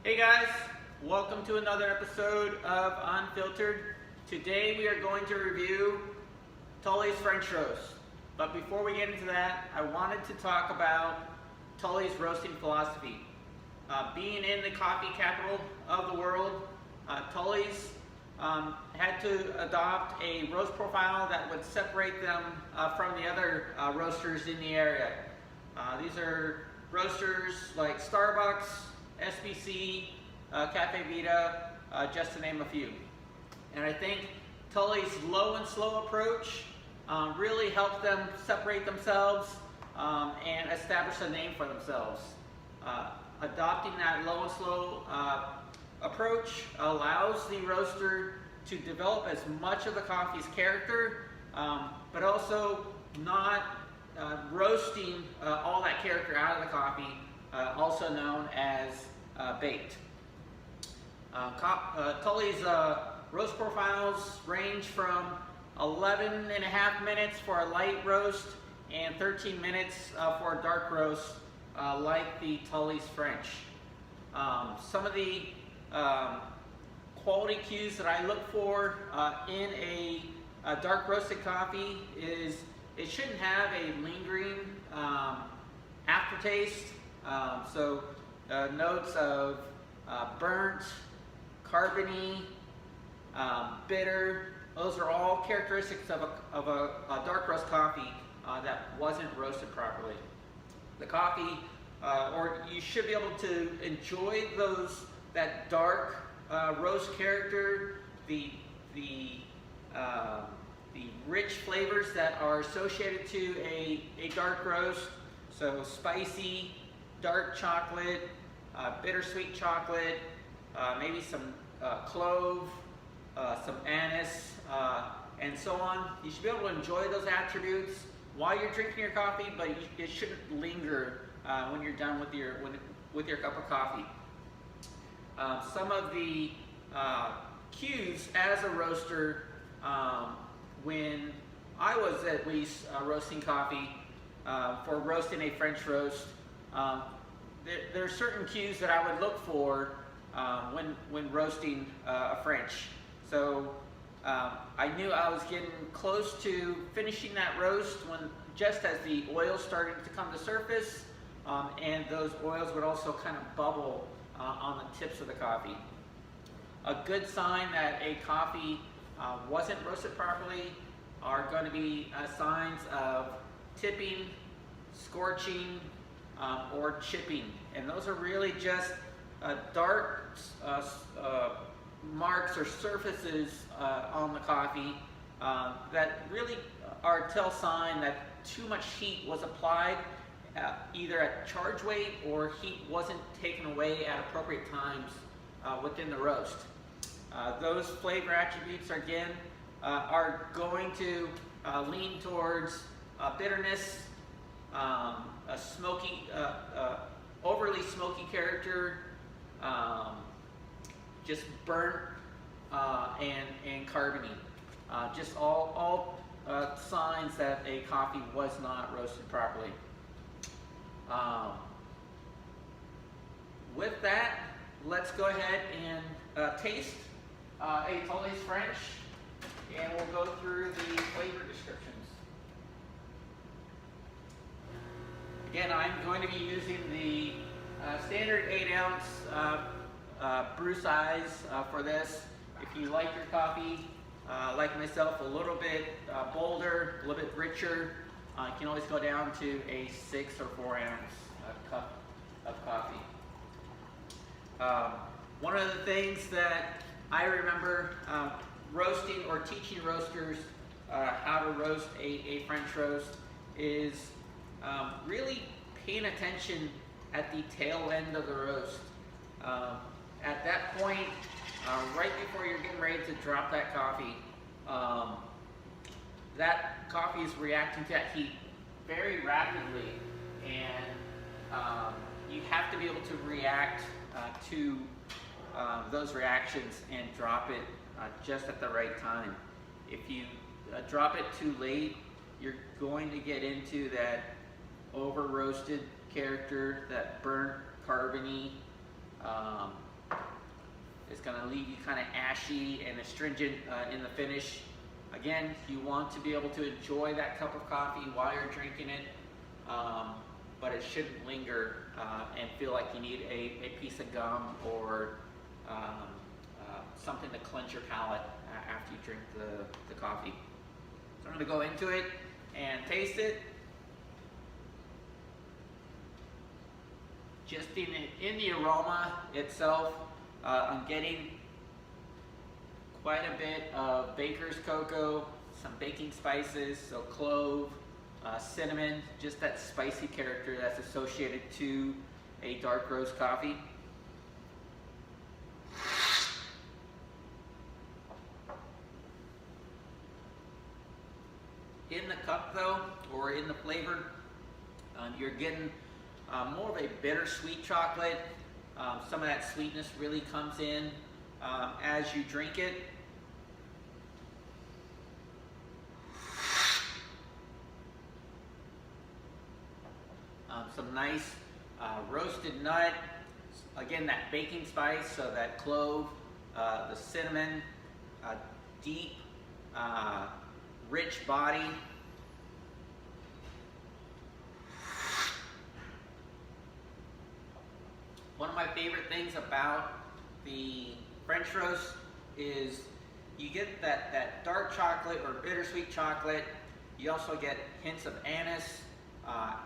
Hey guys, welcome to another episode of Unfiltered. Today we are going to review Tully's French roast. But before we get into that, I wanted to talk about Tully's roasting philosophy. Being in the coffee capital of the world, Tully's had to adopt a roast profile that would separate them from the other roasters in the area. These are roasters like Starbucks, SBC, Cafe Vita, just to name a few. And I think Tully's low and slow approach really helped them separate themselves and establish a name for themselves. Adopting that low and slow approach allows the roaster to develop as much of the coffee's character, but also not roasting all that character out of the coffee, also known as baked. Tully's roast profiles range from 11.5 minutes for a light roast and 13 minutes for a dark roast, like the Tully's French. Some of the quality cues that I look for in a dark roasted coffee is it shouldn't have a lingering aftertaste. So notes of burnt, carbony, bitter, those are all characteristics of a dark roast coffee that wasn't roasted properly. The coffee, or you should be able to enjoy that dark roast character, the rich flavors that are associated to a dark roast. So spicy, dark chocolate, bittersweet chocolate, maybe some clove, some anise, and so on. You should be able to enjoy those attributes while you're drinking your coffee, but it shouldn't linger when you're done with your cup of coffee. Some of the cues as a roaster, when I was at least roasting coffee for roasting a French roast, there are certain cues that I would look for when roasting a French. So I knew I was getting close to finishing that roast just as the oils started to come to surface, and those oils would also kind of bubble on the tips of the coffee. A good sign that a coffee wasn't roasted properly are going to be signs of tipping, scorching, or chipping. And those are really just dark marks or surfaces on the coffee that really are a tell sign that too much heat was applied either at charge weight or heat wasn't taken away at appropriate times within the roast. Those flavor attributes again are going to lean towards bitterness, a smoky, overly smoky character, just burnt and carbony. Just all signs that a coffee was not roasted properly. With that, let's go ahead and taste a Tully's French, and we'll go through the flavor descriptions. Again, I'm going to be using the standard 8-ounce brew size for this. If you like your coffee, like myself, a little bit bolder, a little bit richer, you can always go down to a 6 or 4 ounce cup of coffee. One of the things that I remember roasting or teaching roasters how to roast a French roast is really paying attention at the tail end of the roast. At that point, right before you're getting ready to drop that coffee, that coffee is reacting to that heat very rapidly, and you have to be able to react to those reactions and drop it just at the right time. If you drop it too late, you're going to get into that over roasted character, that burnt carbony It's going to leave you kind of ashy and astringent in the finish. Again, you want to be able to enjoy that cup of coffee while you're drinking it, but it shouldn't linger and feel like you need a piece of gum or something to cleanse your palate after you drink the coffee. So I'm going to go into it and taste it. Just in the aroma itself, I'm getting quite a bit of baker's cocoa, some baking spices, so clove, cinnamon, just that spicy character that's associated to a dark roast coffee. In the cup though, or in the flavor, you're getting more of a bittersweet chocolate. Some of that sweetness really comes in as you drink it. Some nice roasted nut. Again, that baking spice, so that clove, the cinnamon, deep, rich body. One of my favorite things about the French roast is you get that dark chocolate or bittersweet chocolate. You also get hints of anise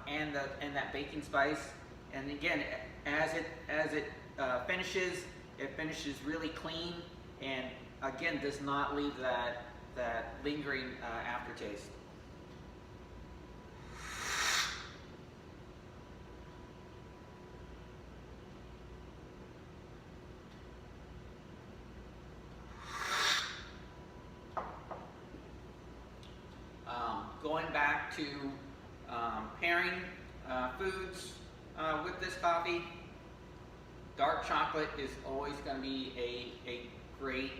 and that baking spice. And again, as it finishes, it finishes really clean, and again does not leave that lingering aftertaste. Going back to pairing foods with this coffee, dark chocolate is always going to be a great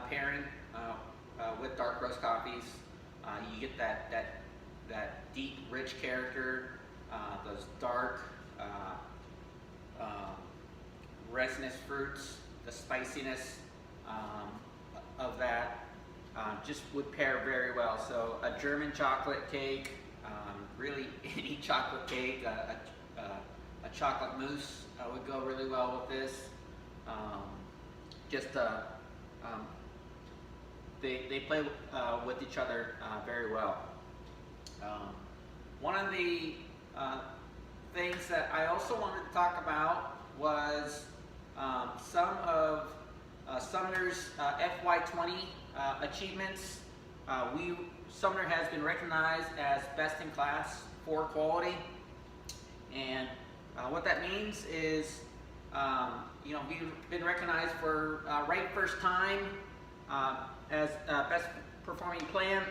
pairing with dark roast coffees. You get that deep, rich character, those dark, resinous fruits, the spiciness of that. Just would pair very well. So a German chocolate cake, really any chocolate cake, a chocolate mousse would go really well with this. They play with each other very well. One of the things that I also wanted to talk about was some of Sumner's FY20 achievements. Sumner has been recognized as best in class for quality, and what that means is, we've been recognized for right first time as best performing plan,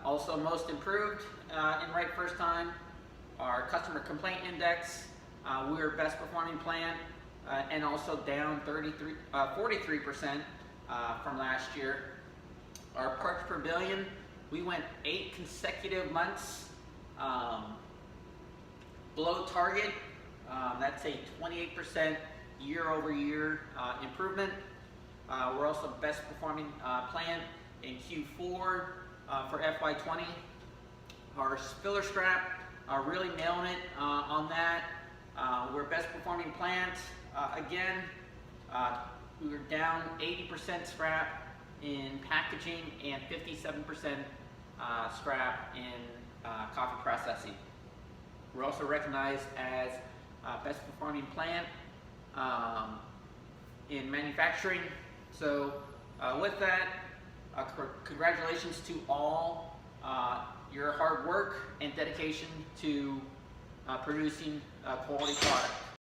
also most improved in right first time. Our customer complaint index, we're best performing plan, and also down 43% from last year. Our parts per billion, we went 8 consecutive months below target. That's a 28% year-over-year improvement. We're also best performing plan in Q4 for FY20. Our filler strap, really nailing it on that. We're best performing plant. Again, we were down 80% scrap in packaging and 57% scrap in coffee processing. We're also recognized as best performing plant in manufacturing. So with that, congratulations to all your hard work and dedication to producing a quality product.